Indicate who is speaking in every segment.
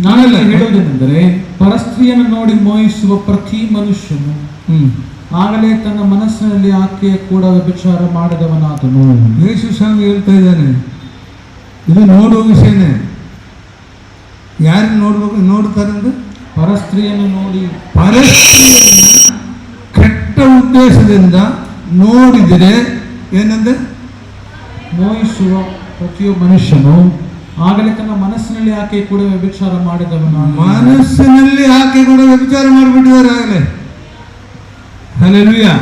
Speaker 1: ನಾನೆಲ್ಲ ಹೇಳುವುದೇನೆಂದರೆ, ಪರಸ್ತ್ರೀಯನ್ನು ನೋಡಿ ಮೋಹಿಸುವ ಪ್ರತಿ ಮನುಷ್ಯನು ಆಗಲೇ ತನ್ನ ಮನಸ್ಸಿನಲ್ಲಿ ಆಕೆಯ ಕೂಡ ವ್ಯಭಿಚಾರ ಮಾಡಿದವನಾದನು.
Speaker 2: ಯೇಸು ಸ್ವಾಮಿ ಹೇಳ್ತಾ ಇದ್ದಾನೆ, ಇದು ನೋಡುವ ವಿಷಯನೇ. ಯಾರು ನೋಡ್ಬೇಕು ನೋಡ್ತಾರೆ ಅಂದ್ರೆ
Speaker 1: ಪರಸ್ತ್ರೀಯನ್ನು ನೋಡಿ,
Speaker 2: ಪರಸ್ತ್ರೀಯನ್ನು ಕೆಟ್ಟ ಉದ್ದೇಶದಿಂದ ನೋಡಿದರೆ ಏನಂದ್ರೆ
Speaker 1: ಮೋಹಿಸುವ ಪ್ರತಿಯೊಬ್ಬ ಮನುಷ್ಯನು ಆಗಲೇ ತನ್ನ ಮನಸ್ಸಿನಲ್ಲಿ ಆಕೆ ಕೂಡ ವ್ಯಭಿಚಾರ ಮಾಡಿದವನಾದನು.
Speaker 2: ಮನಸ್ಸಿನಲ್ಲಿ ಆಕೆ ಕೂಡ ವ್ಯಭಿಚಾರ ಮಾಡಿಬಿಟ್ಟಿದ್ದಾರೆ ಆಗಲೇ. ಹಲ್ಲೆಲೂಯಾ.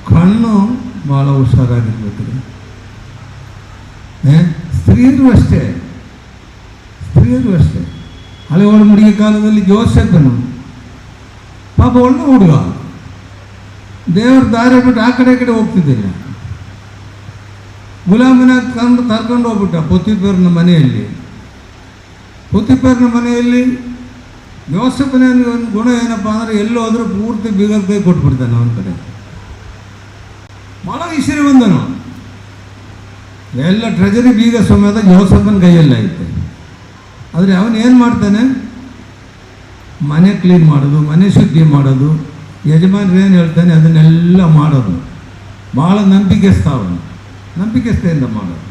Speaker 2: ಕಣ್ಣು ಬಹಳ ಹುಷಾರಾಗಿರ್ಬೇಕು. ಸ್ತ್ರೀಯರು ಅಷ್ಟೇ, ಸ್ತ್ರೀಯರು ಅಷ್ಟೇ. ಹಳೆ ಒಳಮುಡಿಗೆ ಕಾಲದಲ್ಲಿ ಜೋಸೆಫನು ಪಾಪ ಒಳ್ಳೆ ಹುಡುಗ, ದೇವರ ದಾರಿ ಬಿಟ್ಟು ಆ ಕಡೆ ಹೋಗ್ತಿದ್ದಿಲ್ಲ. ಗುಲಾಮಿನ ಕರ್ಕೊಂಡು ಹೋಗ್ಬಿಟ್ಟ ಪೊತ್ತಿಫೇರನ ಮನೆಯಲ್ಲಿ. ಪೊತ್ತಿಫೇರನ ಮನೆಯಲ್ಲಿ ಯೋಸೆಫನ ಒಂದು ಗುಣ ಏನಪ್ಪ ಅಂದರೆ ಎಲ್ಲೋದ್ರೂ ಪೂರ್ತಿ ಬೀಗದ ಕೈ ಕೊಟ್ಬಿಡ್ತಾನೆ. ಅವನ ಕಡೆ ಭಾಳ ಐಶ್ವರ್ಯವಂತನು. ಎಲ್ಲ ಟ್ರೆಜರಿ ಬೀಗ ಸಮೇತ ಯೋಸೆಫನ ಕೈಯಲ್ಲ ಐತೆ. ಆದರೆ ಅವನು ಏನು ಮಾಡ್ತಾನೆ, ಮನೆ ಕ್ಲೀನ್ ಮಾಡೋದು, ಮನೆ ಶುದ್ಧಿ ಮಾಡೋದು, ಯಜಮಾನ್ರು ಏನು ಹೇಳ್ತಾನೆ ಅದನ್ನೆಲ್ಲ ಮಾಡೋದು. ಭಾಳ ನಂಬಿಕೆಸ್ತ ಅವನು, ನಂಬಿಕೆಸ್ತೆಯಿಂದ ಮಾಡೋದು.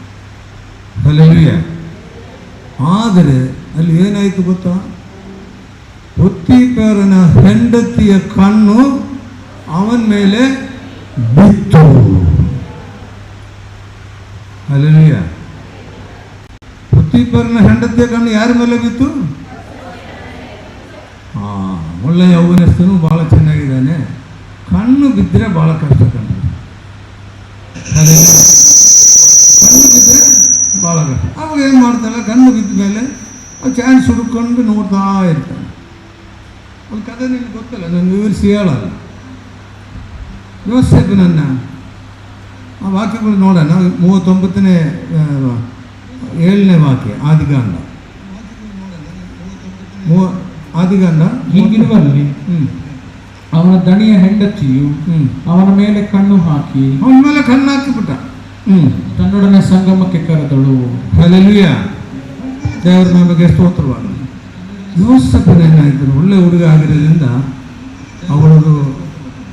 Speaker 2: ಹಲ್ಲೆಲೂಯಾ. ಆದರೆ ಅಲ್ಲಿ ಏನಾಯಿತು ಗೊತ್ತಾ, ಪೊತ್ತಿಫೇರನ ಹೆಂಡತಿಯ ಕಣ್ಣು ಅವನ ಮೇಲೆ ಬಿತ್ತು. ಹಲ್ಲೆಲೂಯಾ. ಪೊತ್ತಿಫೇರನ ಹೆಂಡತಿಯ ಕಣ್ಣು ಯಾರ ಮೇಲೆ ಬಿತ್ತು? ಒಳ್ಳೆ ಯೌವನಸ್ಥನು, ಭಾಳ ಚೆನ್ನಾಗಿದ್ದಾನೆ. ಕಣ್ಣು ಬಿದ್ದರೆ ಭಾಳ ಕಷ್ಟ ಕಂಡು. ಕಣ್ಣು ಬಿದ್ದರೆ ಭಾಳ ಕಷ್ಟ. ಅವಾಗ ಏನು ಮಾಡ್ತಾನೆ, ಕಣ್ಣು ಬಿದ್ದ ಮೇಲೆ ಚಾನ್ಸ್ ಹುಡುಕೊಂಡು ನೋಡ್ತಾ ಇರ್ತಾನೆ. ಒಂದು ಕಥೆ ನಿಮ್ಗೆ ಗೊತ್ತಲ್ಲ, ನಾನು ವಿವರಿಸಿ ಹೇಳಲ್ಲ. ಯೋಸೇಫನನ್ನ ಆ ವಾಕ್ಯಗಳು ನೋಡೋಣ. 39ನೇ 7ನೇ ವಾಕ್ಯ, ಆದಿಕಾಂಡ. ಆದಿಕಾಂಡ.
Speaker 1: ಹೀಗಿರುವಲ್ಲಿ ಅವನ ದಣಿಯ ಹೆಂಡತಿಯು ಅವನ ಮೇಲೆ ಕಣ್ಣು ಹಾಕಿ,
Speaker 2: ಅವನ ಮೇಲೆ ಕಣ್ಣು ಹಾಕಿಬಿಟ್ಟ.
Speaker 1: ತನ್ನೊಡನೆ ಸಂಗಮಕ್ಕೆ ಕರೆದಳು.
Speaker 2: ಹಲ್ಲೆಲೂಯಾ. ದೇವರ ನಮಗೆ ಸ್ತೋತ್ರವಾಗಲಿ. ಯೋಸೇಫನೇನಾಯಿತು, ಒಳ್ಳೆ ಹುಡುಗ ಆಗಿರೋದ್ರಿಂದ ಅವಳದು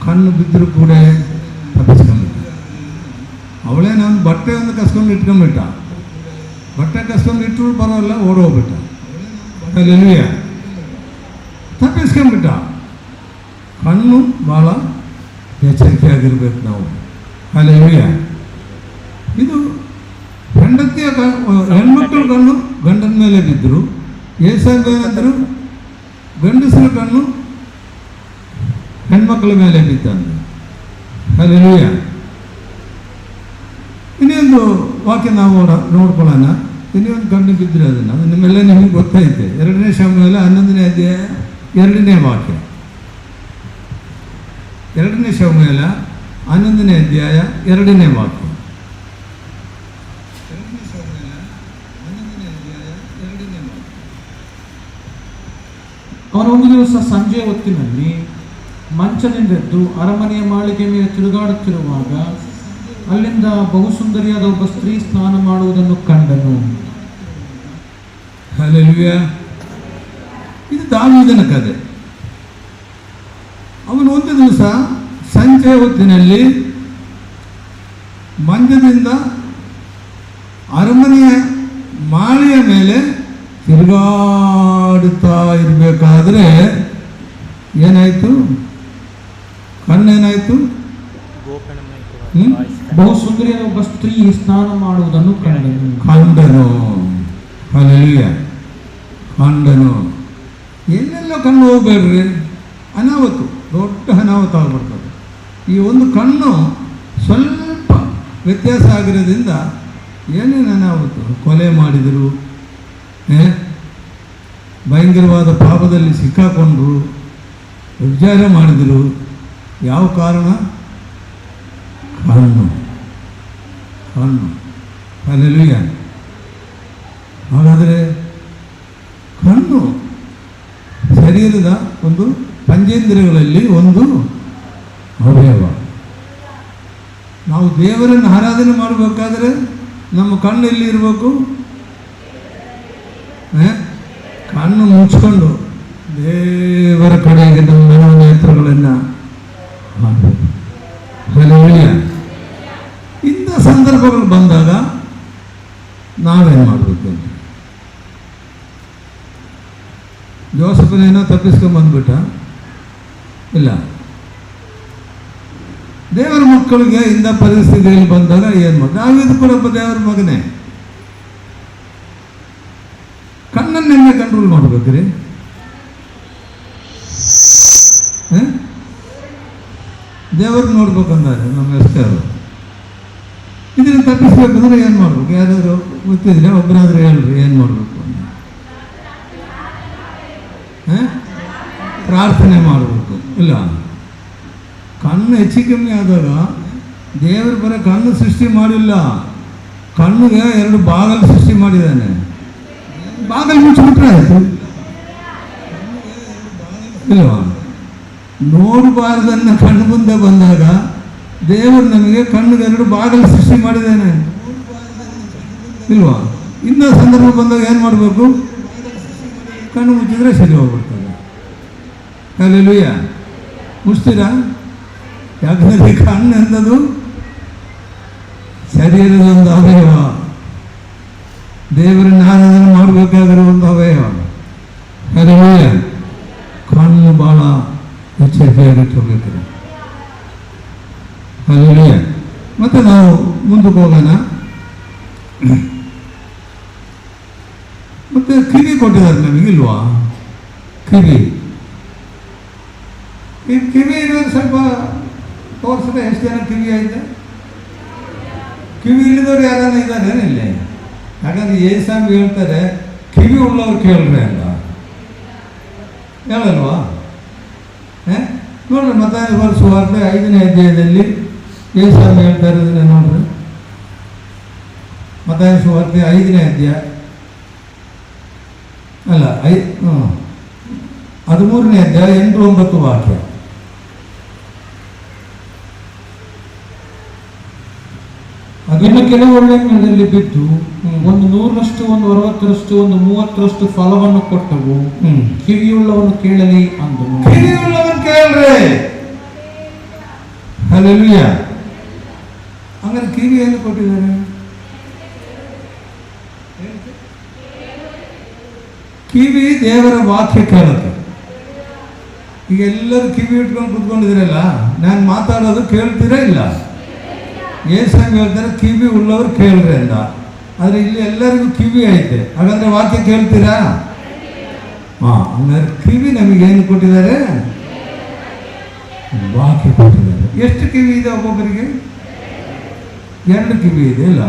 Speaker 2: ಕಣ್ಣು ಬಿದ್ದರೂ ಕೂಡ ತಪ್ಪಿಸ್ಕೊಂಡ್ಬಿಟ್ಟ. ಅವಳೇ ನಾನು ಬಟ್ಟೆ ಒಂದು ಕಸ್ಕೊಂಡು ಇಟ್ಕೊಂಡ್ಬಿಟ್ಟ. ಬಟ್ಟೆ ಕಸ್ಕೊಂಡು ಇಟ್ಟರು ಬರೋಲ್ಲ, ಓಡೋಗ್ಬಿಟ್ಟ. ಹಲ್ಲೆಲೂಯಾ. ತಪ್ಪಿಸ್ಕೊಂಡ್ಬಿಟ್ಟ. ಕಣ್ಣು ಭಾಳ ಎಚ್ಚರಿಕೆಯಾಗಿರ್ಬೇಕು ನಾವು. ಹಲ್ಲೆಲೂಯಾ. ಇದು ಹೆಂಡತಿಯ ಹೆಣ್ಮಕ್ಳ ಕಣ್ಣು ಗಂಡನ ಮೇಲೆ ಬಿದ್ದರು. ಏಸಾವ್ ಏನಂದರು, ಗಂಡಸರ ಕಣ್ಣು ಹೆಣ್ಮಕ್ಳ ಮೇಲೆ ಬಿತ್ತಂದ್ರು. ಹಲ್ಲೆಲೂಯಾ. ಇನ್ನೊಂದು ವಾಕ್ಯ ನಾವು ನೋಡ್ಕೊಳ್ಳೋಣ. ಇನ್ನೊಂದು ಕಣ್ಣು ಬಿದ್ದರೆ ಅದನ್ನು ನಿಮ್ಮೆಲ್ಲ ನಿಮಗೆ ಗೊತ್ತೈತೆ. 2ನೇ ಸಮುವೇಲ 11ನೇ ಅಧ್ಯಾಯ 2ನೇ ವಾಕ್ಯ. 2ನೇ ಸಮುವೇಲ 11ನೇ ಅಧ್ಯಾಯ 2ನೇ ವಾಕ್ಯ.
Speaker 1: ಅವನು ಒಂದು ದಿವಸ ಸಂಜೆ ಹೊತ್ತಿನಲ್ಲಿ ಮಂಚದಿಂದೆದ್ದು ಅರಮನೆಯ ಮಾಳಿಗೆ ಮೇಲೆ ತಿರುಗಾಡುತ್ತಿರುವಾಗ ಅಲ್ಲಿಂದ ಬಹುಸುಂದರಿಯಾದ ಒಬ್ಬ ಸ್ತ್ರೀ ಸ್ನಾನ ಮಾಡುವುದನ್ನು ಕಂಡನು.
Speaker 2: ಹಲ್ಲೆಲೂಯಾ. ಇದು ದಾವೀದನ ಕಥೆ. ಅವನು ಒಂದು ದಿವಸ ಸಂಜೆ ಹೊತ್ತಿನಲ್ಲಿ ಮಂಚದಿಂದ ಅರಮನೆಯ ಮಾಳಿಯ ಮೇಲೆ ತಿರುಗಾಡುತ್ತಾ ಇರಬೇಕಾದ್ರೆ ಏನಾಯಿತು, ಕಣ್ಣೇನಾಯಿತು,
Speaker 1: ಬಹುಸುಂದರಿಯಾದ ಒಬ್ಬ ಸ್ತ್ರೀ ಸ್ನಾನ ಮಾಡುವುದನ್ನು
Speaker 2: ಕಂಡನು. ಹಲ್ಲೆಲೂಯಾ. ಕಂಡನು. ಎಲ್ಲೆಲ್ಲ ಕಣ್ಣು ಹೋಗ್ಬೇಡ್ರಿ, ಅನಾಹುತ, ದೊಡ್ಡ ಅನಾಹುತ ಆಗ್ಬಿಡ್ತದೆ. ಈ ಒಂದು ಕಣ್ಣು ಸ್ವಲ್ಪ ವ್ಯತ್ಯಾಸ ಆಗಿರೋದ್ರಿಂದ ಏನೇನು ಅನಾಹುತ, ಕೊಲೆ ಮಾಡಿದರು, ಭಯಂಕರವಾದ ಪಾಪದಲ್ಲಿ ಸಿಕ್ಕಾಕೊಂಡ್ರು, ವ್ಯಭಿಚಾರ ಮಾಡಿದರು. ಯಾವ ಕಾರಣ? ಕಣ್ಣು. ಕಣ್ಣು. ಹಲ್ಲೆಲೂಯಾ. ಹಾಗಾದರೆ ಕಣ್ಣು ಶರೀರದ ಒಂದು ಪಂಚೇಂದ್ರಿಯಗಳಲ್ಲಿ ಒಂದು ಅವಯವ. ನಾವು ದೇವರನ್ನು ಆರಾಧನೆ ಮಾಡಬೇಕಾದ್ರೆ ನಮ್ಮ ಕಣ್ಣು ಎಲ್ಲಿ ಇರಬೇಕು? ಕಣ್ಣು ಮುಚ್ಕೊಂಡು ದೇವರ ಕಡೆಗೆ ನಮ್ಮ ಮನೋನೇತ್ರಗಳನ್ನು ಮಾಡಬೇಕು. ಹಲ್ಲೆಲೂಯಾ. ಇಂಥ ಸಂದರ್ಭಗಳು ಬಂದಾಗ ನಾವೇನು ಮಾಡಬೇಕು ಅಂತ. ಜೋಸಫನೇನೋ ತಪ್ಪಿಸ್ಕೊಂಡ್ಬಂದ್ಬಿಟ್ಟ? ಇಲ್ಲ. ದೇವರ ಮಕ್ಕಳಿಗೆ ಇಂಥ ಪರಿಸ್ಥಿತಿಯಲ್ಲಿ ಬಂದಾಗ ಏನು ಮಾಡಿ, ನಾವಿದು ಕೂಡ ಒಬ್ಬ ದೇವರ ಮಗನೇ. ಕಣ್ಣನ್ನು ಹೆಂಗೆ ಕಂಟ್ರೋಲ್ ಮಾಡ್ಬೇಕ್ರಿ? ದೇವರು ನೋಡ್ಬೇಕಂದಾರೆ ನಮ್ಮ ಎಷ್ಟರು. ಇದನ್ನು ತಪ್ಪಿಸ್ಬೇಕಂದ್ರೆ ಏನು ಮಾಡ್ಬೇಕು? ಯಾರಾದರೂ ಗೊತ್ತಿದ್ರೆ ಒಬ್ಬರಾದ್ರೂ ಹೇಳ್ರಿ ಏನು ಮಾಡಬೇಕು ಅಂತ. ಪ್ರಾರ್ಥನೆ ಮಾಡಬೇಕು. ಇಲ್ಲ, ಕಣ್ಣು ಹೆಚ್ಚು ಕಮ್ಮಿ ಆದಾಗ ದೇವರು ಬರೋ ಕಣ್ಣು ಸೃಷ್ಟಿ ಮಾಡಿಲ್ಲ, ಕಣ್ಣಿಗೆ 2 ಬಾಗಲು ಸೃಷ್ಟಿ ಮಾಡಿದ್ದಾನೆ. ಬಾಗಲು ಮುಚ್ಚಿಬಿಟ್ರೆ ಆಯಿತು. ಇಲ್ವಾ? ನೋಡಬಾರ್ದನ್ನ ಕಣ್ಣು ಮುಂದೆ ಬಂದಾಗ ದೇವರು ನಮಗೆ ಕಣ್ಣಿಗೆ 2 ಬಾಗಲು ಸೃಷ್ಟಿ ಮಾಡಿದ್ದಾನೆ. ಇಲ್ವಾ? ಇನ್ನೂ ಸಂದರ್ಭ ಬಂದಾಗ ಏನು ಮಾಡಬೇಕು? ಕಣ್ಣು ಮುಚ್ಚಿದ್ರೆ ಸರಿ ಹೋಗ್ಬಿಡ್ತದೆ. ಹಲ್ಲೆಲೂಯಾ. ಮುಚ್ತೀರಾ? ಯಾಕಂದರೆ ಕಣ್ಣು ಎಂದದು ಶರೀರದ ಒಂದು ಅವಯವ. ದೇವರನ್ನ ಆರಾಧನೆ ಮಾಡಬೇಕಾಗಿರೋ ಒಂದು ಅವಯವ. ಹಲ್ಲೆಲೂಯಾ. ಕಣ್ಣು ಭಾಳ ಎಚ್ಚರಿಕೆಯಾಗಿಟ್ಕೋಬೇಕು. ಹಲ್ಲೆಲೂಯಾ. ಮತ್ತೆ ನಾವು ಮುಂದಕ್ಕೆ ಹೋಗೋಣ. ಮತ್ತೆ ಕಿವಿ ಕೊಟ್ಟಿದ್ದಾರೆ ನಮಗಿಲ್ವಾ? ಕಿವಿ ಇರೋದು ಸ್ವಲ್ಪ ತೋರಿಸಿದ್ರೆ ಎಷ್ಟು ಜನ ಕಿವಿ ಐತೆ? ಕಿವಿ ಇಳಿದವ್ರು ಯಾರನ್ನ ಇದ್ದಾರೆ ಇಲ್ಲಿ? ಯಾಕಂದ್ರೆ ಏಸಾಮಿ ಹೇಳ್ತಾರೆ ಕಿವಿ ಉಳ್ಳವ್ರು ಕೇಳ್ರಿ ಅಂತ, ಹೇಳಲ್ವಾ? ನೋಡ್ರಿ, ಮತ್ತಾಯ ಸುವಾರ್ತೆ 5ನೇ ಅಧ್ಯಾಯದಲ್ಲಿ ಏಸಾಮಿ ಹೇಳ್ತಾ ಇರೋದನ್ನ ನೋಡ್ರಿ. ಮತ್ತಾಯ ಸುವಾರ್ತೆ 5ನೇ ಅಧ್ಯಾಯ ಅಲ್ಲ 13ನೇ ಅಧ್ಯಾಯ 8-9 ವಾಕ್ಯ.
Speaker 1: ಇನ್ನು ಕೆಲವು ಒಳ್ಳೆ ನೆಲದಲ್ಲಿ ಬಿದ್ದು ಒಂದು 100ರಷ್ಟು, ಒಂದು 60ರಷ್ಟು, ಒಂದು 30ರಷ್ಟು ಫಲವನ್ನು ಕೊಟ್ಟವು. ಕಿವಿಯುಳ್ಳವನು ಕೇಳಲಿ ಅಂದನು.
Speaker 2: ಕಿವಿಯುಳ್ಳವನು ಕೇಳ್ರಿ. ಹಲ್ಲೆಲೂಯಾ. ಹಂಗಾರೆ ಕಿವಿ ಏನು ಕೊಟ್ಟಿದ್ದಾರೆ? ಕಿವಿ ದೇವರ ವಾಕ್ಯ ಕೇಳುತ್ತೆ. ಈಗ ಎಲ್ಲರೂ ಕಿವಿ ಇಟ್ಕೊಂಡು ಕುತ್ಕೊಂಡಿದ್ದೀರಲ್ಲ, ನಾನು ಮಾತಾಡೋದು ಕೇಳ್ತೀರಾ? ಇಲ್ಲ. ಏಸಾಮಿ ಹೇಳ್ತಾರೆ ಕಿವಿ ಉಳ್ಳವರು ಕೇಳ್ರಿ ಅಂತ. ಆದರೆ ಇಲ್ಲಿ ಎಲ್ಲರಿಗೂ ಕಿವಿ ಐತೆ, ಹಾಗಾದ್ರೆ ವಾಕ್ಯ ಕೇಳ್ತೀರಾ? ಹಂಗಾದ್ರೆ ಕಿವಿ ನಮಗೇನು ಕೊಟ್ಟಿದ್ದಾರೆ? ವಾಕ್ಯ ಕೊಟ್ಟಿದ್ದಾರೆ. ಎಷ್ಟು ಕಿವಿ ಇದೆ ಒಬ್ಬೊಬ್ಬರಿಗೆ? 2 ಕಿವಿ ಇದೆ. ಇಲ್ಲ,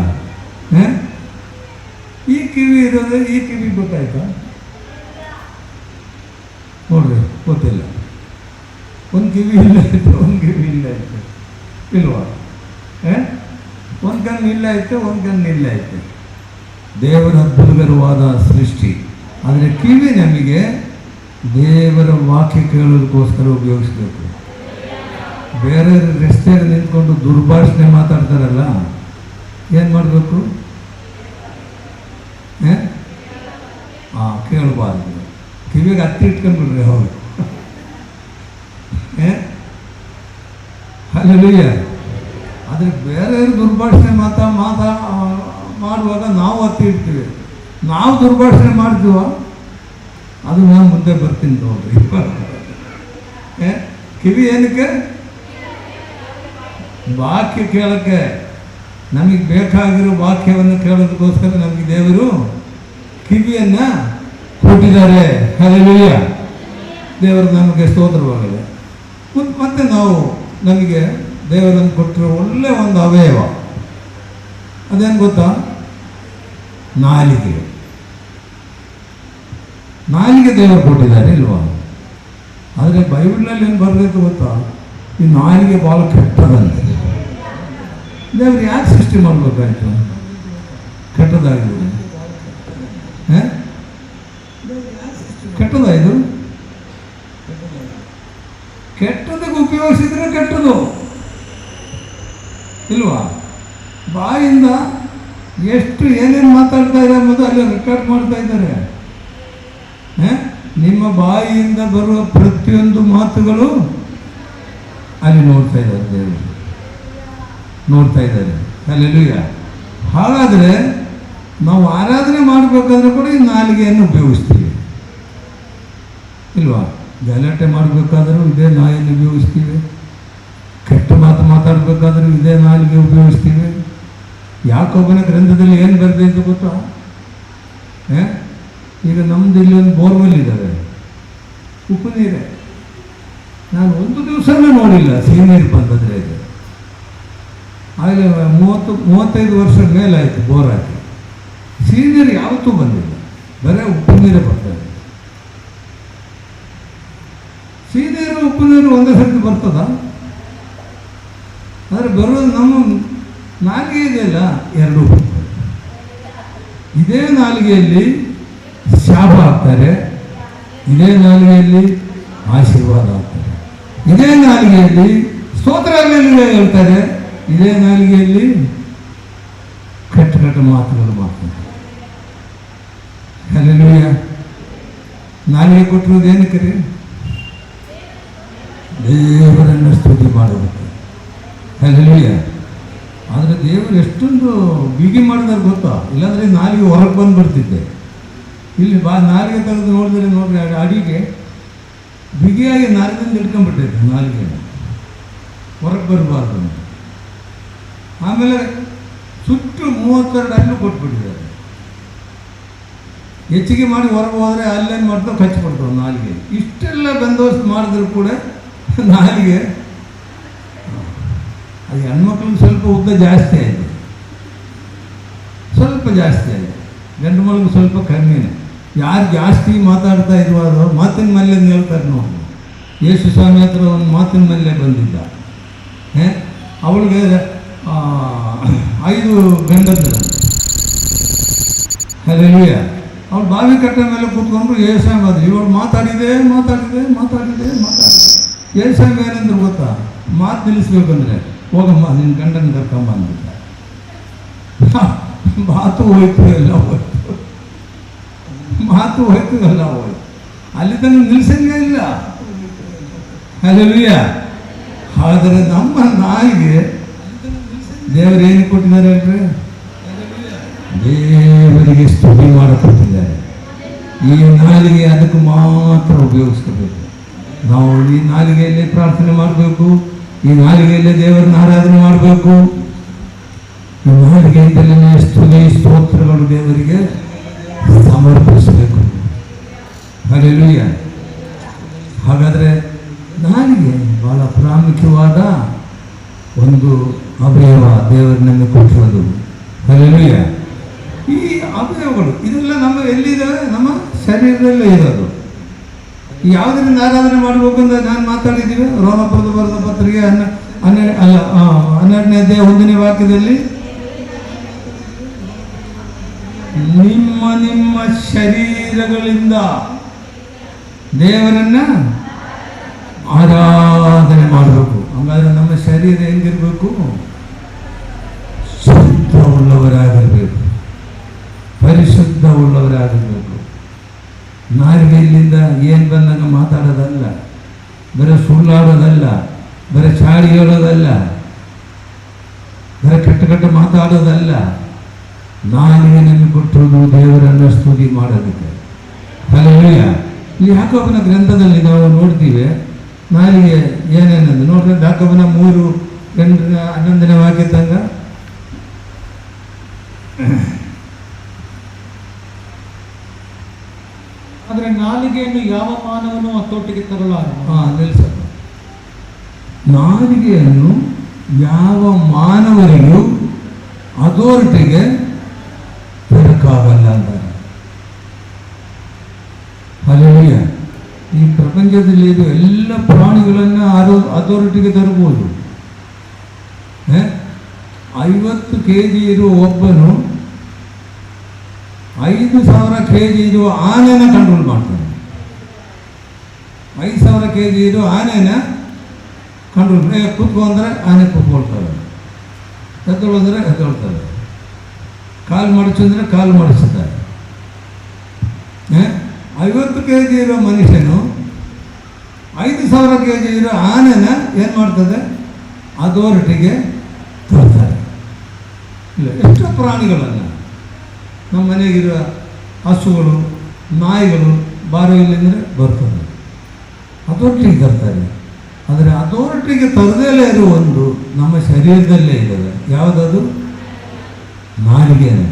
Speaker 2: ಈ ಕಿವಿ ಇರೋದ್ರೆ ಈ ಕಿವಿ ಗೊತ್ತಾಯ್ತಾ? ನೋಡ್ರಿ, ಗೊತ್ತಿಲ್ಲ. ಒಂದು ಕಿವಿ ಇಲ್ಲ ಐತೆ, ಒಂದು ಕಿವಿ ಇಲ್ಲ ಐತೆ, ಇಲ್ವಾ? ಒಂದು ಕಣ್ಣು ಇಲ್ಲ ಐತೆ, ಒಂದು ಕಣ್ಣು ಇಲ್ಲ ಐತೆ. ದೇವರ ಅದ್ಭುತಕರವಾದ ಸೃಷ್ಟಿ. ಆದರೆ ಕಿವಿ ನಮಗೆ ದೇವರ ವಾಕ್ಯ ಕೇಳೋದಕ್ಕೋಸ್ಕರ ಉಪಯೋಗಿಸ್ಬೇಕು. ಬೇರೆ ರಸ್ತೆಯಲ್ಲಿ ನಿಂತ್ಕೊಂಡು ದುರ್ಭಾಷಣೆ ಮಾತಾಡ್ತಾರಲ್ಲ, ಏನು ಮಾಡಬೇಕು? ಕೇಳಬಾರ್ದು. ಕಿವಿಗೆ ಹತ್ತಿ ಇಟ್ಕೊಂಡ್ಬಿಡ್ರಿ ಹೌದು. ಹಲ್ಲೆಲೂಯಾ. ಆದರೆ ಬೇರೆಯವರು ದುರ್ಭಾಷಣೆ ಮಾಡುವಾಗ ನಾವು ಹತ್ತಿ ಇಡ್ತೀವಿ. ನಾವು ದುರ್ಭಾಷಣೆ ಮಾಡ್ತೀವ? ಅದು ನಾನು ಮುಂದೆ ಬರ್ತೀನಿ ನೋಡ್ರಿ. ಕಿವಿ ಏನಕ್ಕೆ? ವಾಕ್ಯ ಕೇಳೋಕ್ಕೆ. ನಮಗೆ ಬೇಕಾಗಿರೋ ವಾಕ್ಯವನ್ನು ಕೇಳೋದಕ್ಕೋಸ್ಕರ ನಮಗೆ ದೇವರು ಕಿವಿಯನ್ನು ಕೊಟ್ಟಿದ್ದಾರೆ. ಹಲ್ಲೆಲೂಯಾ. ದೇವರು ನಮಗೆ ಸ್ತೋತ್ರವಾಗಿದೆ. ಮತ್ತೆ ನಾವು ನಮಗೆ ದೇವರನ್ನು ಕೊಟ್ಟಿರೋ ಒಳ್ಳೆಯ ಒಂದು ಅವಯವ ಅದೇನು ಗೊತ್ತಾ? ನಾಲಿಗೆ. ನಾಲಿಗೆ ದೇವರು ಕೊಟ್ಟಿದ್ದಾರೆ ಇಲ್ವಾ? ಆದರೆ ಬೈಬಲ್ನಲ್ಲಿ ಏನು ಬರಬೇಕು ಗೊತ್ತಾ? ಈ ನಾಲಿಗೆ ಭಾಳ ಕೆಟ್ಟದಂತೆ. ದೇವರು ಯಾಕೆ ಸೃಷ್ಟಿ ಮಾಡಬೇಕಾಯ್ತು? ಕೆಟ್ಟದಾಗಿದೆ. ಕೆಟ್ಟದಾಯ್ತು. ಕೆಟ್ಟದಕ್ಕೆ ಉಪಯೋಗಿಸಿದ್ರೆ ಕೆಟ್ಟದು ಇಲ್ವಾ? ಬಾಯಿಂದ ಎಷ್ಟು ಏನೇನು ಮಾತಾಡ್ತಾ ಇದೆ ಅನ್ನೋದು ಅಲ್ಲಿ ರೆಕಾರ್ಡ್ ಮಾಡ್ತಾ ಇದ್ದಾರೆ. ನಿಮ್ಮ ಬಾಯಿಯಿಂದ ಬರುವ ಪ್ರತಿಯೊಂದು ಮಾತುಗಳು ಅಲ್ಲಿ ನೋಡ್ತಾ ಇದ್ದಾರೆ, ದೇವರು ನೋಡ್ತಾ ಇದ್ದಾರೆ. ಹಲ್ಲೆಲೂಯ. ಹಾಗಾದರೆ ನಾವು ಆರಾಧನೆ ಮಾಡಬೇಕಾದ್ರೆ ಕೂಡ ಈ ನಾಲಿಗೆಯನ್ನು ಉಪಯೋಗಿಸ್ತೀವಿ ಇಲ್ವಾ? ಗಲಾಟೆ ಮಾಡಬೇಕಾದ್ರೂ ಇದೇ ನಾಯಿಯನ್ನು ಉಪಯೋಗಿಸ್ತೀವಿ, ಕೆಟ್ಟ ಮಾತು ಮಾತಾಡಬೇಕಾದ್ರೂ ಇದೇ ನಾಲಿಗೆ ಉಪಯೋಗಿಸ್ತೀವಿ. ಯಾಕೊಬ್ಬನ ಗ್ರಂಥದಲ್ಲಿ ಏನು ಬರೆದಿದ್ದು ಗೊತ್ತಾ? ಈಗ ನಮ್ಮದು ಇಲ್ಲಿ ಒಂದು ಬೋರ್ವೆಲ್ ಇದ್ದಾವೆ, ಉಪ್ಪು ನೀರೇ. ನಾನು ಒಂದು ದಿವಸನೂ ನೋಡಿಲ್ಲ ಸಿಹಿ ನೀರು ಬಂದದ್ರೆ. ಇದು ಆಗಲೇ 35 ವರ್ಷದ ಮೇಲಾಯಿತು ಬೋರ್ ಹಾಕಿ. ಸಿಹಿ ನೀರು ಯಾವತ್ತೂ ಬಂದಿಲ್ಲ, ಬರೀ ಉಪ್ಪು ನೀರೇ ಬರ್ತದೆ. ಸಿಹಿ ನೀರು ಉಪ್ಪು ನೀರು ಒಂದೇ ಸರ್ತಿ ಬರ್ತದ? ಆದರೆ ಬರೋದು ನಮ್ಮ ನಾಲಿಗೆ ಇದೆಯಲ್ಲ, ಎರಡೂ ಬರ್ತದೆ. ಇದೇ ನಾಲಿಗೆಯಲ್ಲಿ ಶಾಪ ಆಗ್ತಾರೆ, ಇದೇ ನಾಲಿಗೆಯಲ್ಲಿ ಆಶೀರ್ವಾದ ಆಗ್ತಾರೆ. ಇದೇ ನಾಲಿಗೆಯಲ್ಲಿ ಸ್ತೋತ್ರ ಹೇಳ್ತಾರೆ, ಇದೇ ನಾಲಿಗೆಯಲ್ಲಿ ಕೆಟ್ಟ ಕೆಟ್ಟ ಮಾತುಗಳು ಮಾಡ್ತಾರೆ. ಹಲ್ಲೆಲೂಯ. ನಾಲಿಗೆ ಕೊಟ್ಟಿರೋದು ಏನಕ್ಕೆ ರೀ? ದೇವರನ್ನು ಸ್ತುತಿ ಮಾಡಬೇಕು. ಹಲ್ಲೆಲೂಯ. ಆದರೆ ದೇವರು ಎಷ್ಟೊಂದು ಬಿಗಿ ಮಾಡಿದಾರೆ ಗೊತ್ತಾ? ಇಲ್ಲಾಂದರೆ ನಾಲಿಗೆ ಹೊರಗೆ ಬಂದುಬಿಡ್ತಿದ್ದೆ. ಇಲ್ಲಿ ನಾಲಿಗೆ ತೆಗೆದು ನೋಡಿದ್ರೆ ನೋಡ್ರಿ, ಅಡಿಗೆ ಬಿಗಿಯಾಗಿ ನಾಲಿಗೆಯಿಂದ ಹಿಡ್ಕೊಂಡ್ಬಿಟ್ಟೈತೆ, ನಾಲಿಗೆ ಹೊರಗೆ ಬರಬಾರ್ದು. ಆಮೇಲೆ ಸುಟ್ಟು 32 ಹಲ್ಲು ಕೊಟ್ಬಿಟ್ಟಿದ್ದಾರೆ. ಹೆಚ್ಚಿಗೆ ಮಾಡಿ ಹೊರಗೆ ಹೋದರೆ ಅಲ್ಲೇನು ಮಾಡ್ತಾವೆ, ಕಚ್ಚಿಬಿಡ್ತಾವೆ ನಾಲಿಗೆ. ಇಷ್ಟೆಲ್ಲ ಬಂದೋಬಸ್ತ್ ಮಾಡಿದ್ರು ಕೂಡ ನಾಲಿಗೆ, ಅದು ಹೆಣ್ಮಕ್ಳಿಗೆ ಸ್ವಲ್ಪ ಉದ್ದ ಜಾಸ್ತಿ ಆಯಿತು, ಸ್ವಲ್ಪ ಜಾಸ್ತಿ ಆಯಿತು. ಗಂಡು ಮಕ್ಳಿಗೆ ಸ್ವಲ್ಪ ಕಮ್ಮಿನೇ. ಯಾರು ಜಾಸ್ತಿ ಮಾತಾಡ್ತಾ ಇರುವಾರೋ ಮಾತಿನ ಮೇಲೆ ಹೇಳ್ತಾರೆ ನೋಡಿ. ಯೇಸು ಸ್ವಾಮಿ ಹತ್ರ ಒಂದು ಮಾತಿನ ಮೇಲೆ ಬಂದಿದ್ದ, ಅವಳಿಗೆ 5 ಗಂಡಂದಿರ. ಹಲ್ಲೆಲೂಯ. ಅವಳು ಬಾವಿ ಕಟ್ಟೆ ಮೇಲೆ ಕೂತ್ಕೊಂಡು ಏಸಾಮಿ ಆದ್ರು. ಇವಳು ಮಾತಾಡಿದೆ ಏಸಾಮಿ ಏನಂದ್ರೆ ಗೊತ್ತಾ? ಮಾತು ನಿಲ್ಲಿಸ್ಬೇಕಂದ್ರೆ, ಹೋಗಮ್ಮ ನಿನ್ನ ಗಂಡನ ಕರ್ಕೊಂಬ ಅಂದ್ಬಿಟ್ಟ. ಮಾತು ಹೋಯ್ತು, ಎಲ್ಲ ಹೋಯ್ತು, ಮಾತು ಹೋಯ್ತು, ಎಲ್ಲ ಹೋಯ್ತು. ಅಲ್ಲಿ ತನಕ ನಿಲ್ಸಂಗೇ ಇಲ್ಲ. ಹಲ್ಲೆಲೂಯ. ಆದರೆ ನಮ್ಮ ನಾಯಿಗೆ ದೇವರು ಏನು ಕೊಟ್ಟಿದ್ದಾರೆ ಹೇಳ್ರಿ? ದೇವರಿಗೆ ಸ್ತುತಿ ಮಾಡಿಕೊಟ್ಟಿದ್ದಾರೆ. ಈ ನಾಲಿಗೆ ಅದಕ್ಕೆ ಮಾತ್ರ ಉಪಯೋಗಿಸ್ಕೋಬೇಕು. ನಾವು ಈ ನಾಲಿಗೆಯಲ್ಲೇ ಪ್ರಾರ್ಥನೆ ಮಾಡಬೇಕು, ಈ ನಾಲಿಗೆಯಲ್ಲೇ ದೇವರನ್ನ ಆರಾಧನೆ ಮಾಡಬೇಕು. ಈ ನಾಲಿಗೆಯಿಂದಲೇ ಸ್ತುತಿ ಸ್ತೋತ್ರಗಳು ದೇವರಿಗೆ ಸಮರ್ಪಿಸಬೇಕು. ಹಲ್ಲೆಲೂಯ. ಹಾಗಾದರೆ ನಾಲಿಗೆ ಬಹಳ ಪ್ರಾಮುಖ್ಯವಾದ ಒಂದು ಅವಯವ ದೇವರು ನಮಗೆ ಕೊಟ್ಟಿರೋದು. ಹಲ್ಲೆಲೂಯ. ಈ ಅವಯವಗಳು ಇದೆಲ್ಲ ನಮ್ಮ ಎಲ್ಲಿದ್ದಾವೆ? ನಮ್ಮ ಶರೀರದಲ್ಲೇ ಇರೋದು. ಯಾವುದರಿಂದ ಆರಾಧನೆ ಮಾಡಬೇಕು ಅಂತ ನಾನು ಮಾತಾಡಿದ್ದೀವಿ. ರೋಮಪುರದ ಬರೆದ ಪತ್ರಿಕೆ 12ನೇ ಅಧ್ಯಾಯ 1ನೇ ವಾಕ್ಯದಲ್ಲಿ, ನಿಮ್ಮ ನಿಮ್ಮ ಶರೀರಗಳಿಂದ ದೇವರನ್ನ ಆರಾಧನೆ ಮಾಡಬೇಕು. ಹಾಗಾದ್ರೆ ನಮ್ಮ ಶರೀರ ಹೆಂಗಿರ್ಬೇಕು? ಶುದ್ಧವುಳ್ಳವರಾಗಿರ್ಬೇಕು, ಪರಿಶುದ್ಧವುಳ್ಳವರಾಗಿರ್ಬೇಕು. ನಾಲಿಗೆಯಲ್ಲಿಂದ ಏನು ಬಂದಾಗ ಮಾತಾಡೋದಲ್ಲ, ಬರೀ ಸುಳ್ಳಾಡೋದಲ್ಲ, ಬರೀ ಚಾಡಿ ಹೇಳೋದಲ್ಲ, ಬರೀ ಕೆಟ್ಟ ಮಾತಾಡೋದಲ್ಲ. ನಾಲಿಗೆ ನಮಗೆ ಕೊಟ್ಟಿರೋದು ದೇವರನ್ನು ಸ್ತುತಿ ಮಾಡೋದಕ್ಕೆ. ಹಲ್ಲೆಲೂಯ. ಈ ಯಾಕೋಬನ ಗ್ರಂಥದಲ್ಲಿ ನಾವು ನೋಡ್ತೀವಿ ನಾಲಿಗೆ ಏನೇನಂದು ನೋಡ್ರಿ. ಯಾಕೋಬನ 3:11 ವಾಕ್ಯ ತಂಗ,
Speaker 1: ಆದರೆ ನಾಲಿಗೆಯನ್ನು ಯಾವ ಮಾನವನು ಹತೋಟಿಗೆ ತರಲಾರನು.
Speaker 2: ನಿಲ್ಸಪ್ಪ. ನಾಲಿಗೆಯನ್ನು ಯಾವ ಮಾನವರಿಗೂ ಅಥಾರಿಟಿಗೆ ತರಕ್ಕಾಗಲ್ಲ ಅಂತಾರೆ. ಹಲ್ಲೆಲೂಯ. ಈ ಪ್ರಪಂಚದಲ್ಲಿ ಇದು ಎಲ್ಲ ಪ್ರಾಣಿಗಳನ್ನು ಅಥಾರಿಟಿಗೆ ತರಬಹುದು. 50 kg ಇರುವ ಒಬ್ಬನು 5,000 kg ಇರುವ ಆನೆನ ಕಂಟ್ರೋಲ್ ಮಾಡ್ತಾನೆ. 5,000 kg ಇರುವ ಆನೆನ ಕಂಟ್ರೋಲ್. ಕೂತ್ಕೊಂಡ್ರೆ ಆನೆ ಕೂತ್ಕೊಳ್ತಾರೆ, ಎದ್ದೊಳಂದ್ರೆ ಎದ್ದೊಳ್ತಾರೆ, ಕಾಲು ಮಡಚಂದ್ರೆ ಕಾಲು ಮಡಿಸ್ತಾರೆ. 50 kg ಇರೋ ಮನುಷ್ಯನು 5,000 kg ಇರೋ ಆನೆನ ಏನು ಮಾಡ್ತದೆ? ಅದೋರಟಿಗೆ ತರ್ತಾರೆ. ಇಲ್ಲ, ಎಷ್ಟೋ ಪ್ರಾಣಿಗಳನ್ನ ನಮ್ಮ ಮನೆಗಿರುವ ಹಸುಗಳು, ನಾಯಿಗಳು ಬಾರೋ ಇಲ್ಲಿಂದರೆ ಬರ್ತದೆ, ಅದೊಟ್ಟಿಗೆ ತರ್ತಾರೆ. ಆದರೆ ಅದೊಟ್ಟಿಗೆ ತರದಲ್ಲೇ ಇರುವ ಒಂದು ನಮ್ಮ ಶರೀರದಲ್ಲೇ ಇದ್ದಾವೆ. ಯಾವುದದು? ನಾಲಿಗೆನೇ.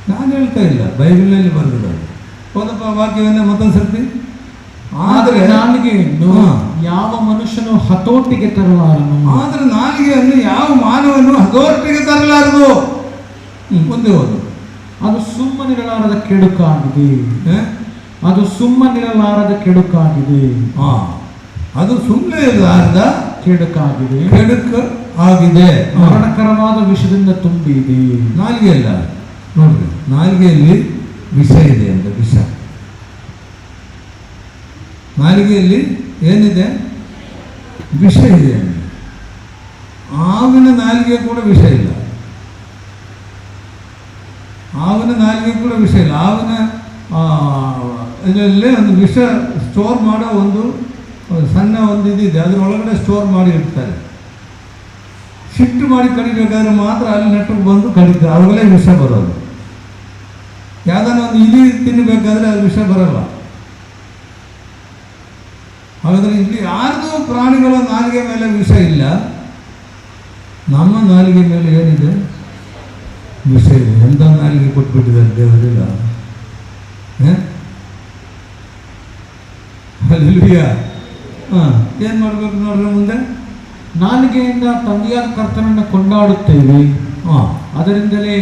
Speaker 2: ನಾನು ಹೇಳ್ತಾ ಇಲ್ಲ, ಬೈಬಲ್ನಲ್ಲಿ ಬರೆದಿದ್ದಾರೆ. ಹೋದಪ್ಪ ವಾಕ್ಯವನ್ನೇ ಮತ್ತೊಂದು ಸರ್ತಿ.
Speaker 1: ಆದರೆ ನಾಲಿಗೆಯನ್ನು ಯಾವ ಮನುಷ್ಯನು ಹತೋಟಿಗೆ ತರಲಾರನು.
Speaker 2: ಆದರೆ ನಾಲಿಗೆಯನ್ನು ಯಾವ ಮಾನವನು ಹತೋಟಿಗೆ ತರಲಾರದು. ಮುಂದೆ ಹೋದು.
Speaker 1: ಅದು ಸುಮ್ಮನಿರಲಾರದ ಕೆಡುಕಾಗಿದೆ. ಅದು ಸುಮ್ಮನಿರಲಾರದ ಕೆಡುಕಾಗಿದೆ.
Speaker 2: ಅದು ಸುಮ್ಮನೆ ಇರಲಾರದ
Speaker 1: ಕೆಡುಕಾಗಿದೆ.
Speaker 2: ಕೆಡುಕು ಆಗಿದೆ.
Speaker 1: ಮರಣಕರವಾದ ವಿಷದಿಂದ ತುಂಬಿದೆ.
Speaker 2: ನಾಲಿಗೆ ಅಲ್ಲ ನೋಡ್ರಿ, ನಾಲಿಗೆಯಲ್ಲಿ ವಿಷ ಇದೆ ಅಂತ. ವಿಷ ನಾಲಿಗೆಯಲ್ಲಿ ಏನಿದೆ? ವಿಷ ಇದೆ. ಆವಿನ ನಾಲಿಗೆ ಕೂಡ ವಿಷ ಇಲ್ಲ. ಆವಿನ ನಾಲಿಗೆ ಕೂಡ ವಿಷ ಇಲ್ಲ. ಆವಿನ ಇದರಲ್ಲೇ ಒಂದು ವಿಷ ಸ್ಟೋರ್ ಮಾಡೋ ಒಂದು ಸಣ್ಣ ಒಂದು ಇದಿದೆ, ಅದರೊಳಗಡೆ ಸ್ಟೋರ್ ಮಾಡಿ ಇಡ್ತಾರೆ. ಶಿಫ್ಟ್ ಮಾಡಿ ಕಡಿಬೇಕಾದ್ರೆ ಮಾತ್ರ ಅಲ್ಲಿ ನೆಟ್ಟಗೆ ಬಂದು ಕಡಿತಾರೆ, ಅವಾಗಲೇ ವಿಷ ಬರೋದು. ಯಾವುದನ್ನ ಒಂದು ಇಲಿ ತಿನ್ನಬೇಕಾದ್ರೆ ಅದು ವಿಷ ಬರಲ್ಲ. ಹಾಗಾದರೆ ಇಲ್ಲಿ ಯಾರ್ದು ಪ್ರಾಣಿಗಳ ನಾಲಿಗೆ ಮೇಲೆ ವಿಷ ಇಲ್ಲ, ನಮ್ಮ ನಾಲಿಗೆ ಮೇಲೆ ಏನಿದೆ? ವಿಷ ಇದೆ. ಎಂಥ ನಾಲಿಗೆ ಕೊಟ್ಬಿಟ್ಟಿದ್ದಾರೆ ದೇವರಿಲ್ಲ. ಅಲ್ಲಿಯ ಏನು ಮಾಡಬೇಕು ನೋಡ್ರಿ ಮುಂದೆ?
Speaker 1: ನಾಲಿಗೆಯಿಂದ ತಂದೆಯಾದ ಕರ್ತನನ್ನು ಕೊಂಡಾಡುತ್ತೇವೆ. ಅದರಿಂದಲೇ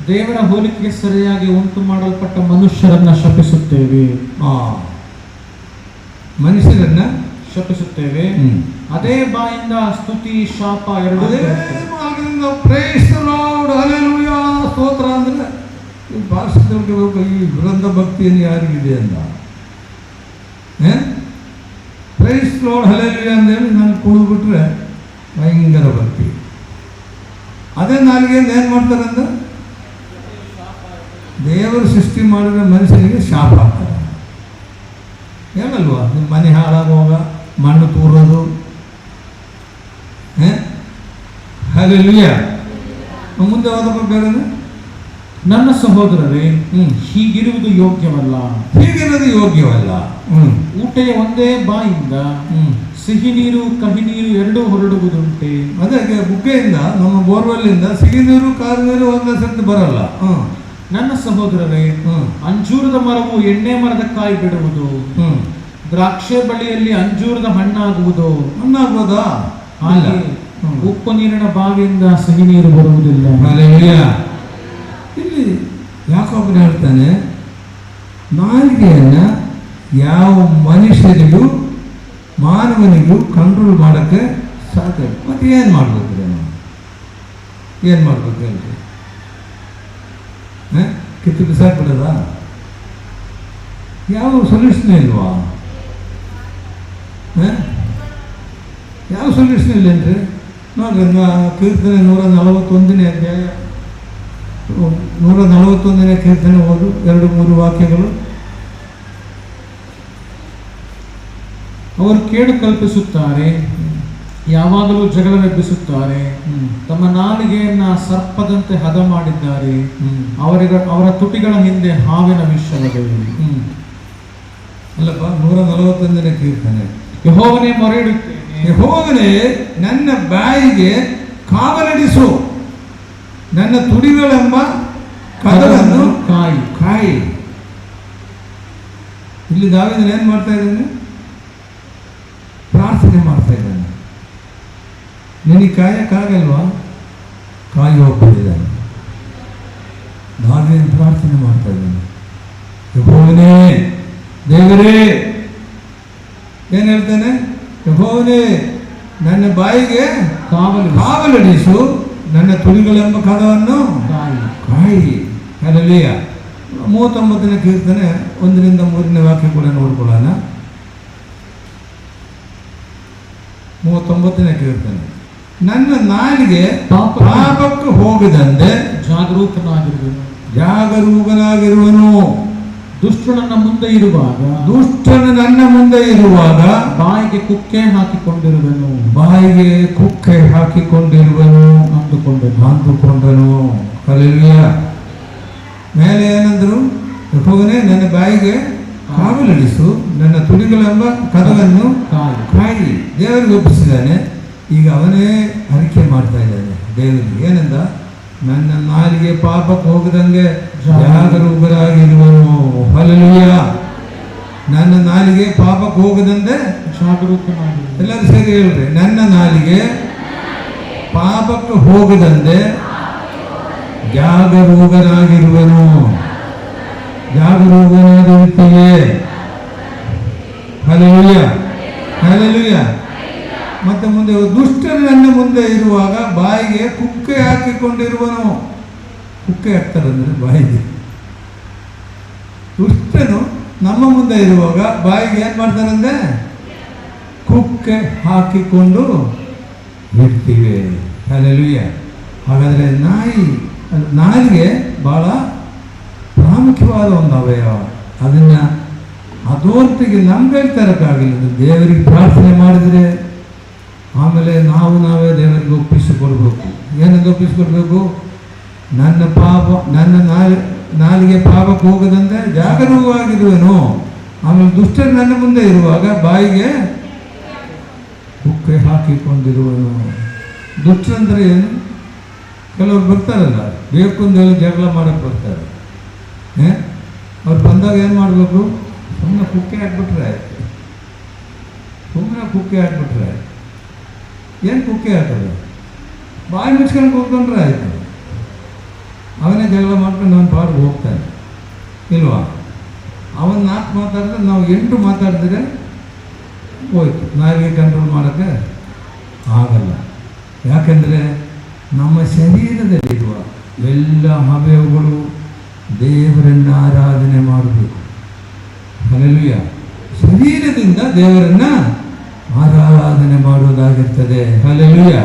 Speaker 1: ದೇವರ ಹೋಲಿಕೆಗೆ ಸರಿಯಾಗಿ ಉಂಟು ಮಾಡಲ್ಪಟ್ಟ ಮನುಷ್ಯರನ್ನ ಶಪಿಸುತ್ತೇವೆ.
Speaker 2: ಮನುಷ್ಯರನ್ನ ಶಪಿಸುತ್ತೇವೆ.
Speaker 1: ಅದೇ ಬಾಯಿಂದ ಸ್ತುತಿ ಶಾಪ ಎರಡೂ.
Speaker 2: ಸ್ತೋತ್ರ ಅಂದ್ರೆ ಭಾಷೆದವ್ರಿಗೆ ಈ ವೃಂದ ಭಕ್ತಿಯನ್ನು ಯಾರಿಗಿದೆ ಅಂತ ಪ್ರೈಸ್ ಲಾರ್ಡ್ ಹಲ್ಲೆಲೂಯಾ ಅಂತೇಳಿ ನಾನು ಕುಡಿದ್ಬಿಟ್ರೆ ಭಯಂಕರ ಭಕ್ತಿ. ಅದೇ ನಾಲಿಗೆಯಿಂದ ಏನು ಮಾಡ್ತಾರೆ ಅಂದ್ರೆ ದೇವರು ಸೃಷ್ಟಿ ಮಾಡಿದ ಮನುಷ್ಯನಿಗೆ ಶಾಪ ಹಾಕ್ತಾರೆ. ಹೇಳಲ್ವಾ? ನಿಮ್ಮ ಮನೆ ಹಾಳಾಗುವಾಗ ಮಣ್ಣು ತೂರೋದು. ಹಲ್ಲೆಲೂಯಾ. ಮುಂದೆ ಹೋದಪ್ಪ ಬೇರೆ
Speaker 1: ನನ್ನ ಸಹೋದರರೇ, ಹೀಗಿರುವುದು ಯೋಗ್ಯವಲ್ಲ.
Speaker 2: ಹೀಗಿರೋದು ಯೋಗ್ಯವಲ್ಲ.
Speaker 1: ಊಟೆಯ ಒಂದೇ ಬಾಯಿಂದ ಸಿಹಿ ನೀರು ಕಹಿ ನೀರು ಎರಡೂ ಹೊರಡುವುದುಂಟೆ.
Speaker 2: ಅದಕ್ಕೆ ಬುಗ್ಗೆಯಿಂದ ನಮ್ಮ ಬೋರ್ವೆಲ್ಲಿಂದ ಸಿಹಿ ನೀರು ಕಾರು ನೀರು ಒಂದೇ ಸರ್ತಿ ಬರಲ್ಲ.
Speaker 1: ನನ್ನ ಸಹೋದರರೇ, ಅಂಜೂರದ ಮರವು ಎಣ್ಣೆ ಮರದ ಕಾಯಿ ಬಿಡುವುದು, ದ್ರಾಕ್ಷೆ ಬಳ್ಳಿಯಲ್ಲಿ ಅಂಜೂರದ ಹಣ್ಣಾಗುವುದು.
Speaker 2: ಹಣ್ಣಾಗ್ಬೋದಾ?
Speaker 1: ಹಾಗೆ ಉಪ್ಪು ನೀರಿನ ಬಾವಿಯಿಂದ ಸಿಹಿ ನೀರು ಬರುವುದಿಲ್ಲ.
Speaker 2: ಇಲ್ಲಿ ಯಾಕೋಬನು ಹೇಳ್ತಾನೆ, ನಾಲಿಗೆಯನ್ನು ಯಾವ ಮನುಷ್ಯರಿಗೂ ಮಾನವನಿಗೂ ಕಂಟ್ರೋಲ್ ಮಾಡೋಕ್ಕೆ ಸಾಧ್ಯ. ಮತ್ತೆ ಏನು ಮಾಡ್ಬೇಕು? ಏನು ಮಾಡ್ಬೇಕು ಹೇಳ್ರಿ? ಕಿತ್ತು ಬಿಸಾಕ್ಬಿಡೋದ? ಯಾವ ಸೊಲ್ಯೂಷನ್ ಇಲ್ವಾ? ಯಾವ ಸೊಲ್ಯೂಷನ್ ಇಲ್ಲೇನ್ರಿ? ನೋಡ್ರಿ, ಕೀರ್ತನೆ 141ನೇ ಅಧ್ಯಾಯ 141ನೇ ಕೀರ್ತನೆ ಓದು, 2-3 ವಾಕ್ಯಗಳು.
Speaker 1: ಅವರು ಕೇಡು ಕಲ್ಪಿಸುತ್ತಾರೆ, ಯಾವಾಗಲೂ ಜಗಳವೆಬ್ಬಿಸುತ್ತಾರೆ, ತಮ್ಮ ನಾಲಿಗೆಯನ್ನ ಸರ್ಪದಂತೆ ಹದ ಮಾಡಿದ್ದಾರೆ, ಅವರ ತುಟಿಗಳ ಹಿಂದೆ ಹಾವಿನ ವಿಷವೇ.
Speaker 2: ಅಲ್ಲಪ್ಪ, 141ನೇ ಕೀರ್ತನೆ.
Speaker 1: ಯೆಹೋವನೇ ಮೊರೆಯಿಡುತ್ತೇನೆ,
Speaker 2: ಯೆಹೋವನೇ ನನ್ನ ಬಾಯಿಗೆ ಕಾವಲಿಡಿಸು, ನನ್ನ ತುಡಿಗಳೆಂಬ ಕದವನ್ನು ಕಾಯಿ. ಇಲ್ಲಿ ದಾವೀದನು ಏನು ಮಾಡ್ತಾ ಇದ್ದಾನೆ? ಪ್ರಾರ್ಥನೆ ಮಾಡ್ತಾ ಇದ್ದಾನೆ. ನಿನಗೆ ಕಾಯಕ್ಕಾಗಲ್ವಾ? ಕಾಯಿ ಹೋಗ್ಬಿಟ್ಟಿದ್ದಾನೆ. ದಾವೀದನು ಪ್ರಾರ್ಥನೆ ಮಾಡ್ತಾ ಇದ್ದಾನೆ, ಯೆಹೋವನೇ, ದೇವರೇ. ಏನು ಹೇಳ್ತಾನೆ? ಯೆಹೋವನೇ ನನ್ನ ಬಾಯಿಗೆ ಕಾವಲಿಡಿಸು, ನನ್ನ ತುಡಿಗಳೆಂಬ ಕದವನ್ನು ಕಾಯಿ. ಹಲ್ಲೆಲೂಯಾ. 39ನೇ ಕೀರ್ತನೆ 1-3ನೇ ವಾಕ್ಯ ಕೂಡ ನೋಡ್ಕೊಳ್ಳೋಣ. 39ನೇ ಕೀರ್ತನೆ. ನನ್ನ ನಾಲಿಗೆ ಪಾಪಕ್ಕೆ ಹೋಗದಂತೆ ಜಾಗರೂಕನಾಗಿರುವನು.
Speaker 1: ದುಷ್ಟರು ನನ್ನ ಮುಂದೆ ಇರುವಾಗ
Speaker 2: ದುಷ್ಟನು ನನ್ನ ಮುಂದೆ ಇರುವಾಗ
Speaker 1: ಬಾಯಿಗೆ ಕುಕ್ಕೆ ಹಾಕಿಕೊಂಡಿರುವೆನು
Speaker 2: ಅಂದುಕೊಂಡನು. ಹಲ್ಲೆಲೂಯಾ. ಮೇಲೆ ಏನಂದ್ರು? ಯೆಹೋವನೇ ನನ್ನ ಬಾಯಿಗೆ ಕಾವಲಿಡಿಸು, ನನ್ನ ತುಟಿಗಳೆಂಬ ಕದವನ್ನು ಕಾಯಿ. ದೇವರಿಗೆ ಒಪ್ಪಿಸಿದ್ದಾನೆ. ಈಗ ಅವನೇ ಅರಿಕೆ ಮಾಡ್ತಾ ಇದ್ದಾನೆ ದೇವರಿಗೆ. ಏನಂದ? ನನ್ನ ನಾಲಿಗೆ ಪಾಪಕ್ಕೆ ಹೋಗದಂಗೆ ಜಾಗರೂಕರಾಗಿರುವನು. ಹಲ್ಲೆಲೂಯಾ. ನನ್ನ ನಾಲಿಗೆ ಪಾಪಕ್ಕೆ ಹೋಗದಂತೆ
Speaker 1: ಜಾಗರೂಕನಾಗಿರುವನು.
Speaker 2: ಎಲ್ಲರೂ ಸೇರಿ ಹೇಳ್ರಿ, ನನ್ನ ನಾಲಿಗೆ ಪಾಪಕ್ಕೆ ಹೋಗದಂತೆ ಜಾಗರೂಕನಾಗಿರುವನು. ಜಾಗರೂಕನಾಗಿರುತ್ತೇವೆ. Hallelujah, hallelujah. ಮತ್ತೆ ಮುಂದೆ, ದುಷ್ಟರು ನನ್ನ ಮುಂದೆ ಇರುವಾಗ ಬಾಯಿಗೆ ಕುಕ್ಕೆ ಹಾಕಿಕೊಂಡಿರುವನು. ಕುಕ್ಕೆ ಹಾಕ್ತಾರಂದ್ರೆ ಬಾಯಿಗೆ. ದುಷ್ಟನು ನಮ್ಮ ಮುಂದೆ ಇರುವಾಗ ಬಾಯಿಗೆ ಏನು ಮಾಡ್ತಾರಂದ್ರೆ ಕುಕ್ಕೆ ಹಾಕಿಕೊಂಡು ಇರ್ತೀವಿ. ಹಲ್ಲೆಲೂಯಾ. ಹಾಗಾದರೆ ನಾಲಿಗೆ ಭಾಳ ಪ್ರಾಮುಖ್ಯವಾದ ಒಂದು ಅವಯವ. ಅದನ್ನು ಅದೋರ್ತಿಗೆ ನಮ್ಗೆ ತರೋಕ್ಕಾಗಿಲ್ಲ. ದೇವರಿಗೆ ಪ್ರಾರ್ಥನೆ ಮಾಡಿದರೆ ಆಮೇಲೆ ನಾವೇ ದೇವರಿಗೆ ಒಪ್ಪಿಸಿಕೊಡ್ಬೇಕು. ಏನಂತ ಒಪ್ಪಿಸಿಕೊಡ್ಬೇಕು? ನನ್ನ ನಾಲಿಗೆ ಪಾಪಕ್ಕೆ ಹೋಗದಂತೆ ಜಾಗರೂಕವಾಗಿರುವೆನು. ಆಮೇಲೆ ದುಷ್ಟರು ನನ್ನ ಮುಂದೆ ಇರುವಾಗ ಬಾಯಿಗೆ ಕುಕ್ಕೆ ಹಾಕಿಕೊಂಡಿರುವನು. ದುಷ್ಟರಂದ್ರೆ ಏನು? ಕೆಲವ್ರು ಬರ್ತಾರಲ್ಲ, ಬೇಕು ಅಂದೇಳಿ ಜಗಳ ಮಾಡಕ್ಕೆ ಬರ್ತಾರೆ. ಅವ್ರು ಬಂದಾಗ ಏನು ಮಾಡಬೇಕು? ಸುಮ್ಮನೆ ಕುಕ್ಕೆ ಹಾಕ್ಬಿಟ್ರೆ ಆಯ್ತು. ಏನು ಕುಕ್ಕೆ ಹಾಕೋದು? ಬಾಯಿ ಮುಚ್ಕೊಂಡು ಕೂತ್ಕೊಂಡ್ರೆ ಆಯಿತು. ಅವನೇ ಜಗಳ ಮಾಡ್ಕೊಂಡು ಅವನ ಪಾಡಿಗೆ ಹೋಗ್ತಾನೆ ಇಲ್ವಾ? ಅವನು 4 ಮಾತಾಡಿದ್ರೆ ನಾವು 8 ಮಾತಾಡಿದ್ರೆ ಹೋಯ್ತು. ನಾಲಿಗೆ ಕಂಟ್ರೋಲ್ ಮಾಡೋಕ್ಕೆ ಆಗಲ್ಲ. ಯಾಕೆಂದರೆ ನಮ್ಮ ಶರೀರದಲ್ಲಿರುವ ಎಲ್ಲ ಅವಯವಗಳು ದೇವರನ್ನು ಆರಾಧನೆ ಮಾಡಬೇಕು. ಹಲ್ಲೆಲೂಯಾ. ಶರೀರದಿಂದ ದೇವರನ್ನು ಆರಾಧನೆ ಮಾಡುವುದಾಗಿರ್ತದೆ. ಹಲ್ಲೆಲೂಯಾ.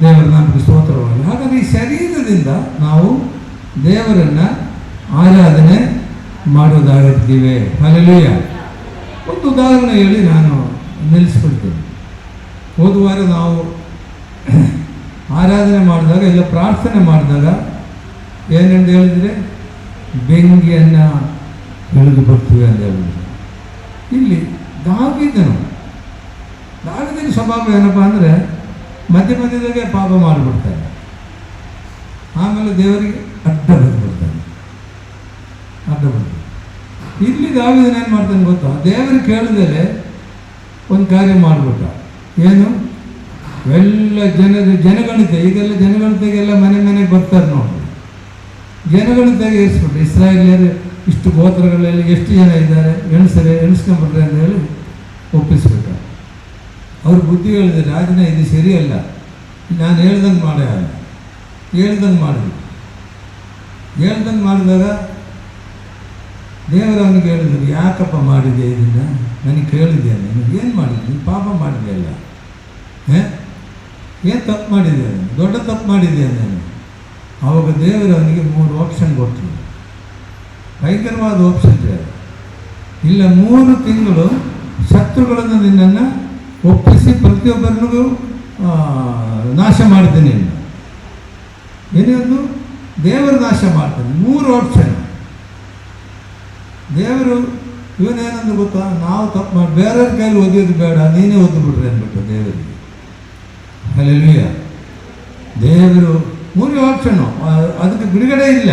Speaker 2: ದೇವರ ನಮಗೆ ಸ್ತೋತ್ರವಾಗಿ. ಹಾಗಾದರೆ ಈ ಶರೀರದಿಂದ ನಾವು ದೇವರನ್ನು ಆರಾಧನೆ ಮಾಡೋದಾಗಿರ್ತೀವಿ. ಹಲ್ಲೆಲೂಯಾ. ಒಂದು ಉದಾಹರಣೆ ಹೇಳಿ ನಾನು ನಿಲ್ಲಿಸ್ಬಿಡ್ತೀನಿ. ಹೋದ ವಾರ ನಾವು ಆರಾಧನೆ ಮಾಡಿದಾಗ, ಇಲ್ಲ ಪ್ರಾರ್ಥನೆ ಮಾಡಿದಾಗ ಏನೆಂದು ಹೇಳಿದರೆ ಬೆಂಕಿಯನ್ನು ಇಳಿದು ಬರ್ತೀವಿ ಅಂತ ಹೇಳಿದ್ರು. ಇಲ್ಲಿ ದಾವೀದನ ಸ್ವಭಾವ ಏನಪ್ಪ ಅಂದರೆ ಮಧ್ಯದಾಗೆ ಪಾಪ ಮಾಡಿಬಿಡ್ತಾರೆ. ಆಮೇಲೆ ದೇವರಿಗೆ ಅಡ್ಡ ಬಂದ್ಬಿಡ್ತಾನೆ. ಇಲ್ಲಿ ದಾವೀದನ ಏನು ಮಾಡ್ತಾನೆ ಗೊತ್ತಾ? ದೇವರಿಗೆ ಕೇಳಿದರೆ ಒಂದು ಕಾರ್ಯ ಮಾಡಿಬಿಟ್ಟ. ಏನು? ಎಲ್ಲ ಜನಗಣತಿ, ಈಗೆಲ್ಲ ಜನಗಣತಿಗೆಲ್ಲ ಮನೆಗೆ ಬರ್ತಾರೆ ನೋಡಿ. ಜನಗಣತಿಗೆ ಏರಿಸ್ಬಿಟ್ರು. ಇಸ್ರಾಯೇಲ್ಯರು ಇಷ್ಟು ಗೋತ್ರಗಳಲ್ಲಿ ಎಷ್ಟು ಜನ ಇದ್ದಾರೆ ಎಣಿಸ್ಕೊಂಡ್ಬಿಟ್ರೆ ಅಂತ ಹೇಳಿ ಒಪ್ಪಿಸ್ಬಿಟ್ಟ. ಅವ್ರು ಬುದ್ಧಿ ಹೇಳಿದೆ, ರಾಜನೇ ಇದು ಸರಿಯಲ್ಲ, ನಾನು ಹೇಳ್ದಂಗೆ ಮಾಡಿದಾಗ ದೇವರು ಅವನಿಗೆ ಹೇಳಿದ್ರು, ಯಾಕಪ್ಪ ಮಾಡಿದೆ ಇದನ್ನು? ನನಗೆ ಕೇಳಿದೆ, ನೀನು ಏನು ಮಾಡಿದೆ? ನೀನು ಪಾಪ ಮಾಡಿದೆಯಲ್ಲ, ಏನು ತಪ್ಪು ಮಾಡಿದೆ? ದೊಡ್ಡ ತಪ್ಪು ಮಾಡಿದೆ ನಾನು. ಆವಾಗ ದೇವರು ಅವನಿಗೆ 3 ಆಪ್ಷನ್ ಕೊಟ್ಟರು. ಭಯಂಕರವಾದ ಆಪ್ಷನ್. ಇಲ್ಲ 3 ತಿಂಗಳು ಶತ್ರುಗಳನ್ನು ನಿನ್ನನ್ನು ಒಪ್ಪಿಸಿ ಪ್ರತಿಯೊಬ್ಬರಿಗೂ ನಾಶ ಮಾಡ್ತೀನಿ. ಏನೇನು? ದೇವರು ನಾಶ ಮಾಡ್ತಾನೆ. 3 ಆಪ್ಷನ್. ದೇವರು ಇವನೇನಂದ್ರೆ ಗೊತ್ತಾ? ನಾವು ತಪ್ಪು ಮಾಡಿ ಬೇರೆಯವ್ರ ಕೈಲಿ ಓದಿಯೋದು ಬೇಡ, ನೀನೇ ಓದ್ದು ಬಿಡ್ರಿ ಅಂದ್ಬಿಟ್ಟು ದೇವರಿಗೆ. ಹಲ್ಲೆಲೂಯಾ. ದೇವರು 3 ಆಪ್ಷನ್ನು, ಅದಕ್ಕೆ ಬಿಡುಗಡೆ ಇಲ್ಲ.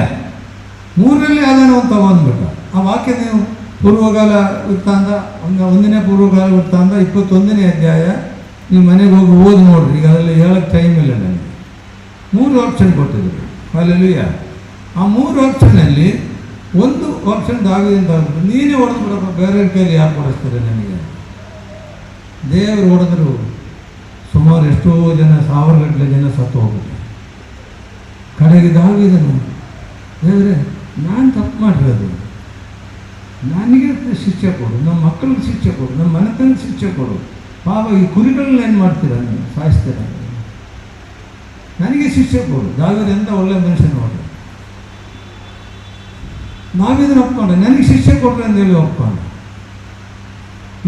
Speaker 2: 3ರಲ್ಲಿ ಯಾವ್ದಾನ ಒಂದು ತಗೊಂಡ್ಬಿಟ್ಟ. ಆ ವಾಕ್ಯ ನೀವು ಪೂರ್ವಕಾಲ ವೃತ್ತಾಂತ 1ನೇ ಪೂರ್ವಕಾಲ ವೃತ್ತಾಂತ 21ನೇ ಅಧ್ಯಾಯ ನೀವು ಮನೆಗೆ ಹೋಗಿ ಓದಿ ನೋಡ್ರಿ. ಈಗ ಅದರಲ್ಲಿ ಹೇಳೋಕ್ಕೆ ಟೈಮ್ ಇಲ್ಲ ನನಗೆ. 3 ಆಪ್ಷನ್ ಕೊಟ್ಟಿದ್ರು. ಹಲ್ಲೆಲೂಯಾ. ಆ 3 ಆಪ್ಷನ್ನಲ್ಲಿ ಒಂದು ಆಪ್ಷನ್ ದಾವೀದನ ಆಗ್ಬಿಟ್ಟು, ನೀನೇ ಹೊಡೆದು ಬಿಡಪ್ಪ, ಬೇರೆಯವ್ರ ಕೈಲಿ ಯಾರು ಹೊಡೆಸ್ತಾರೆ ನನಗೆ? ದೇವರು ಹೊಡೆದ್ರು. ಸುಮಾರು ಎಷ್ಟೋ ಜನ, 1000ಗಟ್ಟಲೆ ಜನ ಸತ್ತು ಹೋಗ್ಬಿಟ್ಟು. ಕಡೆಗೆ ದಾವೀದನು, ದೇವರೇ ನಾನು ತಪ್ಪು ಮಾಡಿರೋದು, ನನಗೆ ಶಿಕ್ಷೆ ಕೊಡು, ನಮ್ಮ ಮಕ್ಕಳಿಗೆ ಶಿಕ್ಷೆ ಕೊಡು, ನಮ್ಮ ಮನೆತನಕ್ಕೆ ಶಿಕ್ಷೆ ಕೊಡು. ಪಾಪ ಈ ಕುರಿಗಳನ್ನ ಏನು ಮಾಡ್ತೀರ? ನೀವು ಸಾಯಿಸ್ತೀರ, ನನಗೆ ಶಿಕ್ಷೆ ಕೊಡು. ದಾವೀದ ಎಂತ ಒಳ್ಳೆ ಮನುಷ್ಯ ನೋಡಿ. ನಾವಿದನ್ನು ಒಪ್ಕೊಂಡೆ, ನನಗೆ ಶಿಕ್ಷೆ ಕೊಡ್ರಿ ಅಂತೇಳಿ ಒಪ್ಕೊಂಡೆ.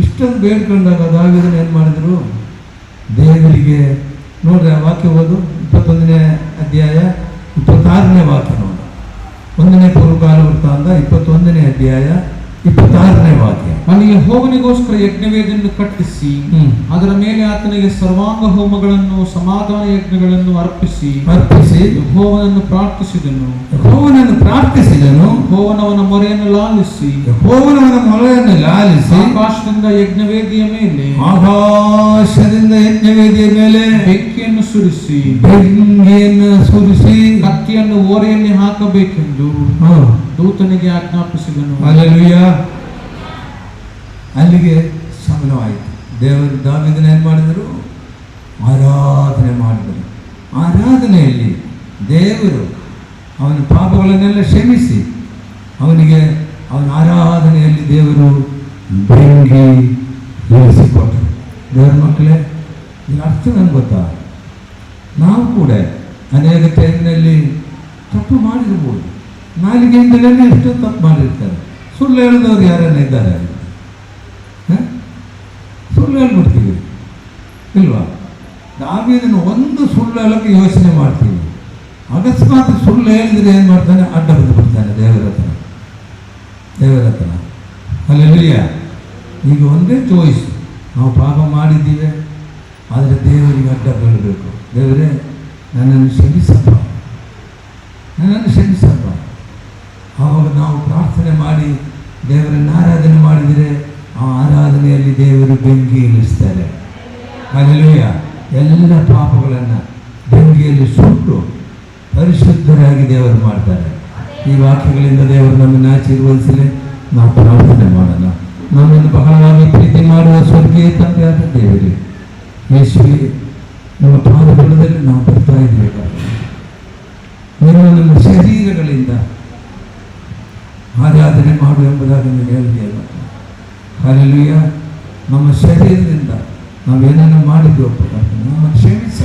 Speaker 2: ಇಷ್ಟೊಂದು ಬೇಡ್ಕೊಂಡಾಗ ದಾವೀದನು ಏನು ಮಾಡಿದ್ರು? ದೇವರಿಗೆ ನೋಡ್ರಿ, ಆ ವಾಕ್ಯ ಓದು, 21ನೇ ಅಧ್ಯಾಯ 26ನೇ ವಾಕ್ಯ ನೋಡ. 1ನೇ ಪೂರ್ವಕಾಲ ವೃತ್ತಾಂತ 21ನೇ ಅಧ್ಯಾಯ 26ನೇ ವಾಕ್ಯ.
Speaker 1: ಅಲ್ಲಿ ಯೆಹೋವನಿಗೋಸ್ಕರ ಯಜ್ಞವೇದಿಯನ್ನು ಕಟ್ಟಿಸಿ ಅದರ ಮೇಲೆ ಆತನಿಗೆ ಸರ್ವಾಂಗ ಹೋಮಗಳನ್ನು ಸಮಾಧಾನ ಯಜ್ಞಗಳನ್ನು ಅರ್ಪಿಸಿ ಯೆಹೋವನನ್ನು ಪ್ರಾರ್ಥಿಸಿದನು. ಯೆಹೋವನವನ ಮೊರೆಯನ್ನು ಲಾಲಿಸಿ ಆಕಾಶದಿಂದ ಯಜ್ಞವೇದಿಯ ಮೇಲೆ ಬೆಂಕಿಯನ್ನು ಸುರಿಸಿ ಕತ್ತಿಯನ್ನು ಓರೆಯಲ್ಲಿ ಹಾಕಬೇಕೆಂದು ದೂತನಿಗೆ ಆಜ್ಞಾಪಿಸಿದನು.
Speaker 2: ಅಲ್ಲಿಗೆ ಶಮನವಾಯಿತು. ದಾವೀದನ ಏನು ಮಾಡಿದರು? ಆರಾಧನೆ ಮಾಡಿದರು. ಆರಾಧನೆಯಲ್ಲಿ ದೇವರು ಅವನ ಪಾಪಗಳನ್ನೆಲ್ಲ ಕ್ಷಮಿಸಿ ಅವನಿಗೆ ಅವನ ಆರಾಧನೆಯಲ್ಲಿ ದೇವರು ಬೆಂಕಿ ಇಳಿಸಿಕೊಟ್ಟರು. ದೇವರ ಮಕ್ಕಳೇ, ಇದರ ಅರ್ಥ ನನಗೆ ಗೊತ್ತಾ? ನಾವು ಕೂಡ ಅನೇಕ ಟೈಮ್ನಲ್ಲಿ ತಪ್ಪು ಮಾಡಿರ್ಬೋದು. ನಾಲಿಗೆಯಿಂದಲೇ ಎಷ್ಟೋ ತಪ್ಪು ಮಾಡಿರ್ತಾರೆ. ಸುಳ್ಳು ಹೇಳಿದವರು ಯಾರನ್ನ ಇದ್ದಾರೆ? ಸುಳ್ಳು ಹೇಳ್ಬಿಡ್ತೀವಿ ಇಲ್ವಾ? ದಾವೀದನು ಒಂದು ಸುಳ್ಳು ಹೇಳೋಕ್ಕೆ ಯೋಚನೆ ಮಾಡ್ತೀವಿ. ಅಕಸ್ಮಾತ್ ಸುಳ್ಳು ಹೇಳಿದ್ರೆ ಏನು ಮಾಡ್ತಾನೆ? ಅಡ್ಡ ಬಂದು ಬಿಡ್ತಾನೆ ದೇವರ ಹತ್ರ. ಅಲ್ಲೆಲ್ಲಿಯ ಈಗ ಒಂದೇ ಚಾಯ್ಸ್, ನಾವು ಪಾಪ ಮಾಡಿದ್ದೀವಿ, ಆದರೆ ದೇವರಿಗೆ ಅಡ್ಡ ಬೀಳಬೇಕು. ದೇವರೇ, ನನ್ನನ್ನು ಕ್ಷಮಿಸಪ್ಪ. ಆವಾಗ ನಾವು ಪ್ರಾರ್ಥನೆ ಮಾಡಿ ದೇವರನ್ನು ಆರಾಧನೆ ಮಾಡಿದರೆ ಆ ಆರಾಧನೆಯಲ್ಲಿ ದೇವರು ಬೆಂಕಿ ಇಳಿಸ್ತಾರೆ. ಹಲ್ಲೆಲೂಯಾ. ಎಲ್ಲ ಪಾಪಗಳನ್ನು ಬೆಂಕಿಯಲ್ಲಿ ಸುಟ್ಟು ಪರಿಶುದ್ಧರಾಗಿ ದೇವರು ಮಾಡ್ತಾರೆ. ಈ ವಾಕ್ಯಗಳಿಂದ ದೇವರು ನಮ್ಮನ್ನು ಆಶೀರ್ವದಿಸಲಿ. ನಾವು ಪ್ರಾರ್ಥನೆ ಮಾಡೋಣ. ನಮ್ಮನ್ನು ಬಹಳವಾಗಿ ಪ್ರೀತಿ ಮಾಡುವ ಸ್ವರ್ಗೀಯ ತಂದೆಯಾದ ದೇವರೇ, ಯೇಸುವೆ, ನಮ್ಮ ಪಾದಗಳಲ್ಲಿ ನಾವು ಬರ್ತಾ ಇದ್ದೇವೆ. ನೀವು ನಮ್ಮ ಶರೀರಗಳಿಂದ ಆರಾಧನೆ ಮಾಡು ಎಂಬುದಾಗಿ ನೀವು ಹೇಳಿದೆಯಲ್ಲ. ಹಲ್ಲೆಲೂಯಾ. ನಮ್ಮ ಶರೀರದಿಂದ ನಾವೇನನ್ನು ಮಾಡಿದ್ವಪ್ಪ, ನಮ್ಮನ್ನು ಕ್ಷಮಿಸ.